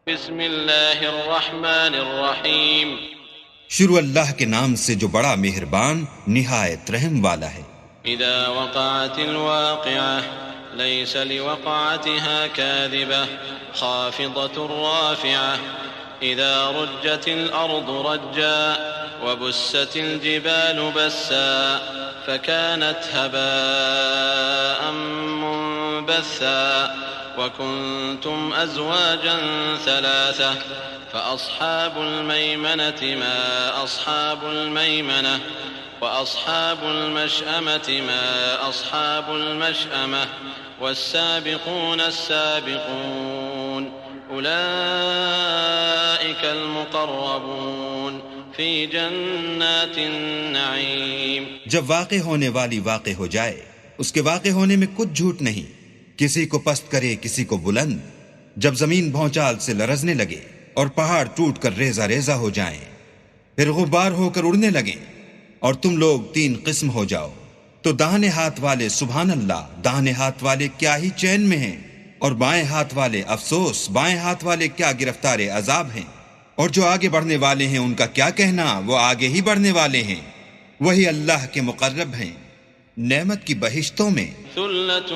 بسم اللہ الرحمن الرحیم شروع اللہ کے نام سے جو بڑا مہربان نہایت رحم والا ہے۔ اذا وقعت الواقعة ليس لوقعتها كاذبة خافضة رافعة اذا رجت الارض رجا وبست الجبال بسا فكانت هباء منبثا وكنتم أزواجا ثلاثة فأصحاب الميمنة ما أصحاب الميمنة وأصحاب المشأمة ما أصحاب المشأمة والسابقون السابقون أولئك المقربون في جنات النعيم۔ جب واقع ہونے والی واقع ہو جائے اس کے واقع ہونے میں کچھ جھوٹ نہیں، کسی کو پست کرے کسی کو بلند، جب زمین بھونچال سے لرزنے لگے اور پہاڑ ٹوٹ کر ریزہ ریزہ ہو جائیں، پھر غبار ہو کر اڑنے لگیں اور تم لوگ تین قسم ہو جاؤ، تو داہنے ہاتھ والے سبحان اللہ، داہنے ہاتھ والے کیا ہی چین میں ہیں، اور بائیں ہاتھ والے افسوس، بائیں ہاتھ والے کیا گرفتار عذاب ہیں، اور جو آگے بڑھنے والے ہیں ان کا کیا کہنا، وہ آگے ہی بڑھنے والے ہیں، وہی اللہ کے مقرب ہیں نعمت کی بہشتوں میں۔ ثلة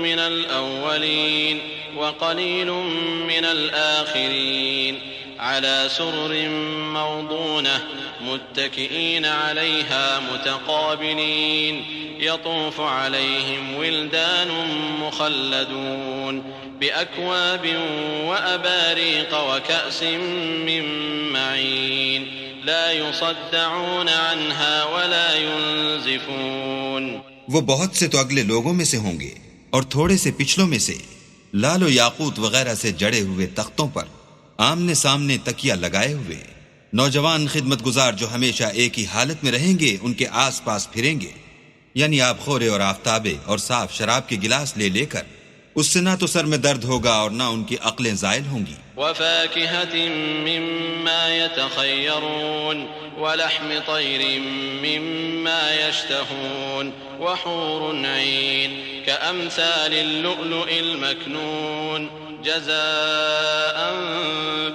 من الأولين وقليل من الآخرين على سرر موضونة متكئين عليها متقابلين يطوف عليهم ولدان مخلدون بأكواب وأباريق وكأس من معين لا يصدعون عنها ولا ينزفون۔ وہ بہت سے تو اگلے لوگوں میں سے ہوں گے اور تھوڑے سے پچھلوں میں سے، لال و یاقوت وغیرہ سے جڑے ہوئے تختوں پر آمنے سامنے تکیہ لگائے ہوئے، نوجوان خدمت گزار جو ہمیشہ ایک ہی حالت میں رہیں گے ان کے آس پاس پھریں گے، یعنی آب خورے اور آفتابے اور صاف شراب کے گلاس لے لے کر، اس سے نہ تو سر میں درد ہوگا اور نہ ان کی عقلیں زائل ہوں گی۔ وفاكهة مما يتخيرون ولحم طير مما يشتهون وحور عين كأمثال اللؤلؤ المكنون جزاء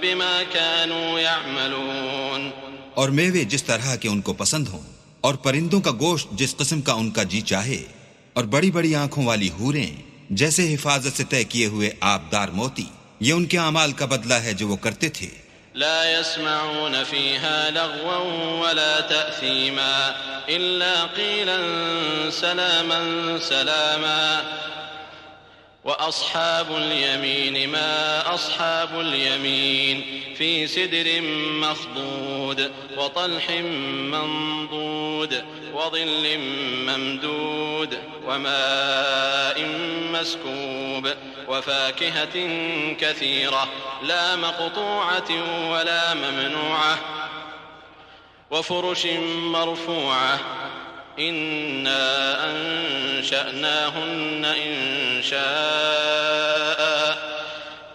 بما كانوا يعملون۔ اور میوے جس طرح کے ان کو پسند ہوں، اور پرندوں کا گوشت جس قسم کا ان کا جی چاہے، اور بڑی بڑی آنکھوں والی حوریں جیسے حفاظت سے طے کیے ہوئے آبدار موتی، یہ ان کے اعمال کا بدلہ ہے جو وہ کرتے تھے۔ لا يسمعون فيها لغوا ولا تأثيما إلا قيلا سلاما سلاما وأصحاب اليمين ما أصحاب اليمين في سدر مخضود وطلح منضود وظل ممدود وماء مسكوب وفاكهة كثيرة لا مقطوعة ولا ممنوعة وفرش مرفوعة إنا أنشأناهن إنشاء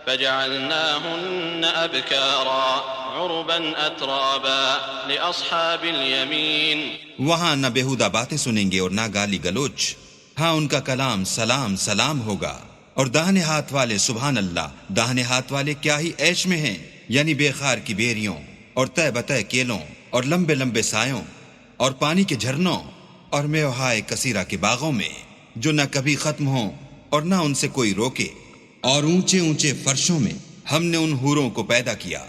فجعلناهن أبكارا عربا أترابا لأصحاب اليمين۔ وہاں نہ بےہودہ باتیں سنیں گے اور نہ گالی گلوچ، ہاں ان کا کلام سلام سلام ہوگا، اور داہنے ہاتھ والے سبحان اللہ، داہنے ہاتھ والے کیا ہی عیش میں ہیں، یعنی بے خار کی بیریوں اور تہ بتہ کیلوں اور لمبے لمبے سایوں اور پانی کے جھرنوں اور میوہائے کثیرہ کے باغوں میں جو نہ کبھی ختم ہوں اور نہ ان سے کوئی روکے، اور اونچے اونچے فرشوں میں ہم نے ان حوروں کو پیدا کیا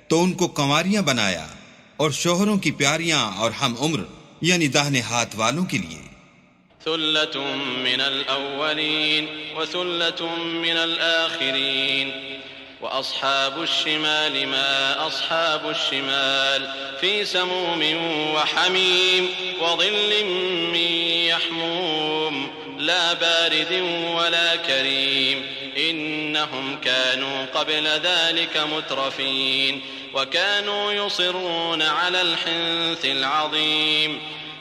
تو ان کو کنواریاں بنایا، اور شوہروں کی پیاریاں اور ہم عمر یعنی داہنے ہاتھ والوں کے لیے۔ ثلة من الأولين وثلة من الآخرين وأصحاب الشمال ما أصحاب الشمال في سموم وحميم وظل من يحموم لا بارد ولا كريم إنهم كانوا قبل ذلك مترفين وكانوا يصرون على الحنث العظيم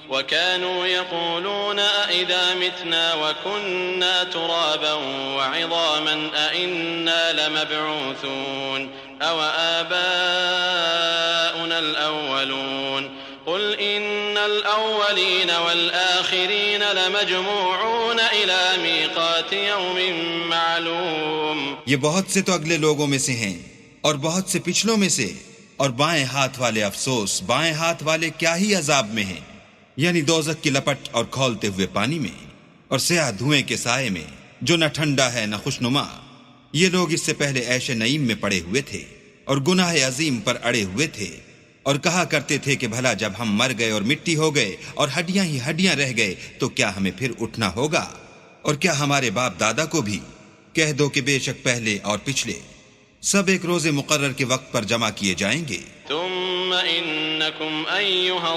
وكانوا يقولون أئذا متنا وكنا ترابا وعظاما أئنا لمبعوثون أو آباؤنا الأولون قل إن الأولين والآخرين لمجموعون إلى ميقات يوم معلوم۔ یہ بہت سے تو اگلے لوگوں میں سے ہیں اور بہت سے پچھلوں میں سے، اور بائیں ہاتھ والے افسوس، بائیں ہاتھ والے کیا ہی عذاب میں ہیں، یعنی دوزخ کی لپٹ اور کھولتے ہوئے پانی میں، اور سیاہ دھوئیں کے سائے میں جو نہ ٹھنڈا ہے نہ خوشنما۔ یہ لوگ اس سے پہلے عیش نعیم میں پڑے ہوئے تھے اور گناہ عظیم پر اڑے ہوئے تھے، اور کہا کرتے تھے کہ بھلا جب ہم مر گئے اور مٹی ہو گئے اور ہڈیاں ہی ہڈیاں رہ گئے تو کیا ہمیں پھر اٹھنا ہوگا؟ اور کیا ہمارے باپ دادا کو بھی؟ کہہ دو کہ بے شک پہلے اور پچھلے سب ایک روز مقرر کے وقت پر جمع کیے جائیں گے۔ ثم إنكم أيها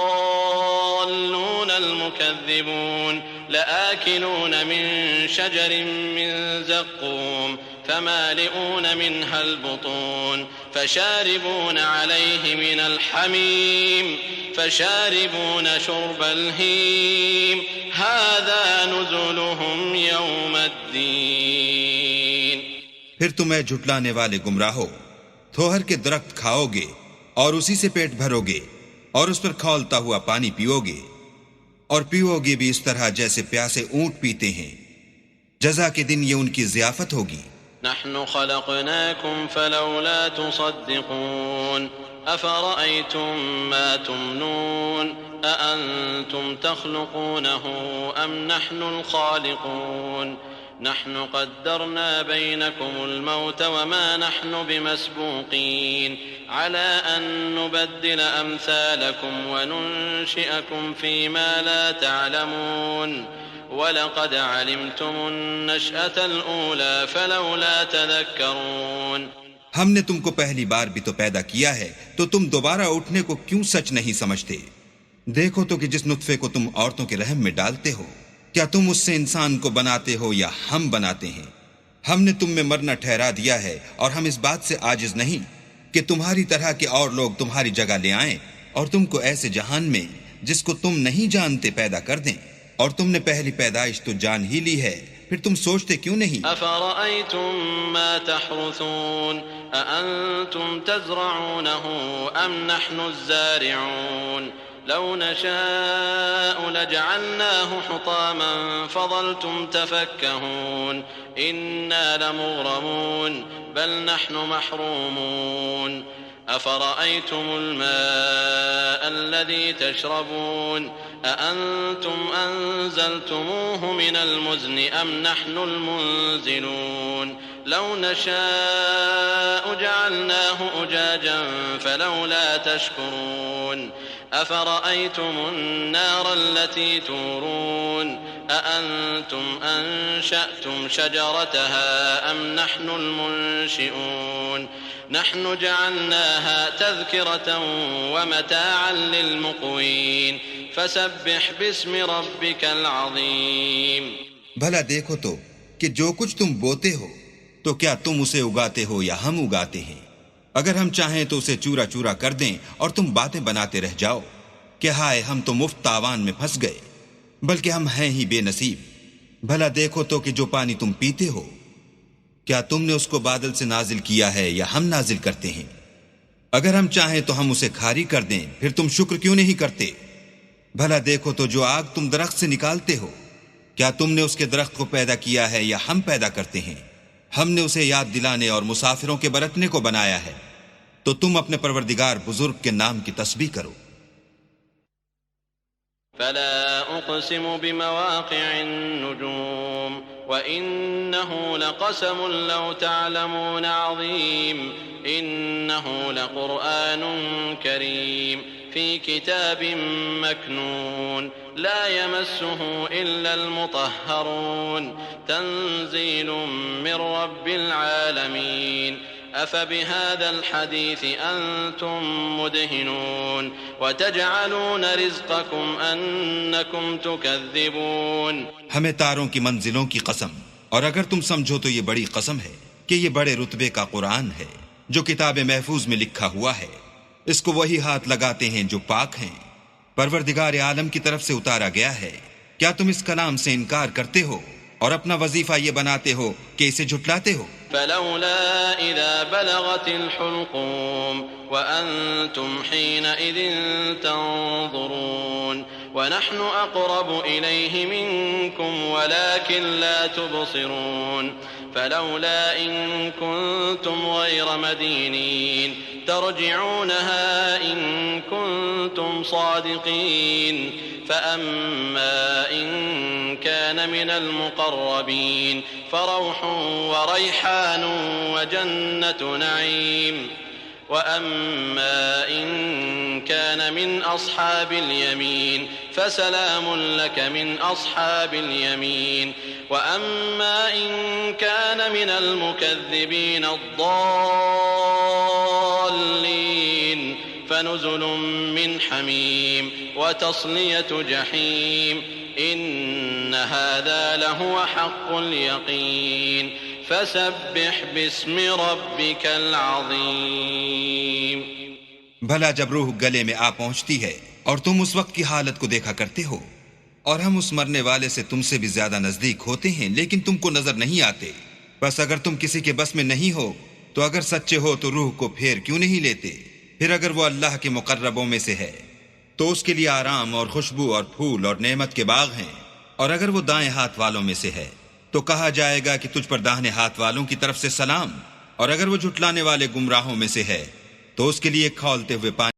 الضالون المكذبون لآكلون من شجر من زقوم فمالئون منها البطون فشاربون عليه من الحميم فشاربون شرب الهيم هذا نزلهم يوم الدين۔ پھر تم اے جھٹلانے والے گمراہو تھوہر کے درخت کھاؤ گے اور اسی سے پیٹ بھرو گے اور اس پر کھولتا ہوا پانی پیو گے، اور پیو گے بھی اس طرح جیسے پیاسے اونٹ پیتے ہیں۔ جزا کے دن یہ ان کی ضیافت ہوگی۔ نحن خلقناكم فلولا تصدقون أفرأيتم ما تمنون أأنتم تخلقونه أم نحن الخالقون نحن قدرنا بينكم الموت وما نحن بمسبوقين على أن نبدل أمثالكم وننشئكم فيما لا تعلمون وَلَقَدْ عَلِمْتُمُ النَّشْأَةَ الْأُولَى فَلَوْلَا تَذَكَّرُونَ۔ ہم نے تم کو پہلی بار بھی تو پیدا کیا ہے، تو تم دوبارہ اٹھنے کو کیوں سچ نہیں سمجھتے؟ دیکھو تو کہ جس نطفے کو تم عورتوں کے رحم میں ڈالتے ہو، کیا تم اس سے انسان کو بناتے ہو یا ہم بناتے ہیں؟ ہم نے تم میں مرنا ٹھہرا دیا ہے، اور ہم اس بات سے عاجز نہیں کہ تمہاری طرح کے اور لوگ تمہاری جگہ لے آئیں اور تم کو ایسے جہان میں جس کو تم نہیں جانتے پیدا کر دیں، اور تم نے پہلی پیدائش تو جان ہی لی ہے، پھر تم سوچتے کیوں نہیں؟ افرأيتم ما تحرثون أأنتم تزرعونه أم نحن الزارعون لو نشاء لجعلناه حطاما فظلتم تفكهون إنا لمغرمون بل نحن محرومون أفرأيتم الماء الذي تشربون أأنتم أنزلتموه من المزن أم نحن المنزلون لو نشاء جعلناه أجاجا فلولا تشكرون أفرأيتم النار التي تورون أأنتم أنشأتم شجرتها أم نحن المنشئون نحن جعلناها تذكرة ومتاعا للمقوين فسبح باسم ربك العظيم۔ بھلا دیکھو تو کہ جو کچھ تم بوتے ہو تو کیا تم اسے اگاتے ہو یا ہم اگاتے ہیں؟ اگر ہم چاہیں تو اسے چورا چورا کر دیں اور تم باتیں بناتے رہ جاؤ کہ ہائے ہم تو مفت تاوان میں پھنس گئے، بلکہ ہم ہیں ہی بے نصیب۔ بھلا دیکھو تو کہ جو پانی تم پیتے ہو کیا تم نے اس کو بادل سے نازل کیا ہے یا ہم نازل کرتے ہیں؟ اگر ہم چاہیں تو ہم اسے کھاری کر دیں، پھر تم شکر کیوں نہیں کرتے؟ بھلا دیکھو تو جو آگ تم درخت سے نکالتے ہو کیا تم نے اس کے درخت کو پیدا کیا ہے یا ہم پیدا کرتے ہیں؟ ہم نے اسے یاد دلانے اور مسافروں کے برتنے کو بنایا ہے، تو تم اپنے پروردگار بزرگ کے نام کی تسبیح کرو۔ فلا أقسم بمواقع النجوم وإنه لقسم لو تعلمون عظيم إنه لقرآن كريم في كتاب مكنون لا يمسه إلا المطهرون تنزيل من رب العالمين أفبهذا الحديث أنتم مدهنون وتجعلون رزقكم أنكم تكذبون۔ ہمیں تاروں کی منزلوں کی قسم، اور اگر تم سمجھو تو یہ بڑی قسم ہے کہ یہ بڑے رتبے کا قرآن ہے جو کتاب محفوظ میں لکھا ہوا ہے، اس کو وہی ہاتھ لگاتے ہیں جو پاک ہیں، پروردگار عالم کی طرف سے اتارا گیا ہے۔ کیا تم اس کلام سے انکار کرتے ہو اور اپنا وظیفہ یہ بناتے ہو کہ اسے جھٹلاتے ہو؟ فلولا إذا بلغت الحلقوم وأنتم حينئذ تنظرون ونحن أقرب إليه منكم ولكن لا تبصرون فلولا إن كنتم غير مدينين ترجعونها إن كنتم صادقين فأما إن كان من المقربين فروح وريحان وجنة نعيم وأما إن كان من أصحاب اليمين فسلام لك من أصحاب اليمين وأما إن كان من المكذبين الضالين فنزل من حميم وتصلية جحيم إن هذا لهو حق اليقين فسبح باسم ربك العظیم. بھلا جب روح گلے میں آ پہنچتی ہے اور تم اس وقت کی حالت کو دیکھا کرتے ہو اور ہم اس مرنے والے سے تم سے بھی زیادہ نزدیک ہوتے ہیں لیکن تم کو نظر نہیں آتے، بس اگر تم کسی کے بس میں نہیں ہو تو اگر سچے ہو تو روح کو پھیر کیوں نہیں لیتے؟ پھر اگر وہ اللہ کے مقربوں میں سے ہے تو اس کے لیے آرام اور خوشبو اور پھول اور نعمت کے باغ ہیں، اور اگر وہ دائیں ہاتھ والوں میں سے ہے تو کہا جائے گا کہ تجھ پر داہنے ہاتھ والوں کی طرف سے سلام، اور اگر وہ جھٹلانے والے گمراہوں میں سے ہے تو اس کے لیے کھولتے ہوئے پانی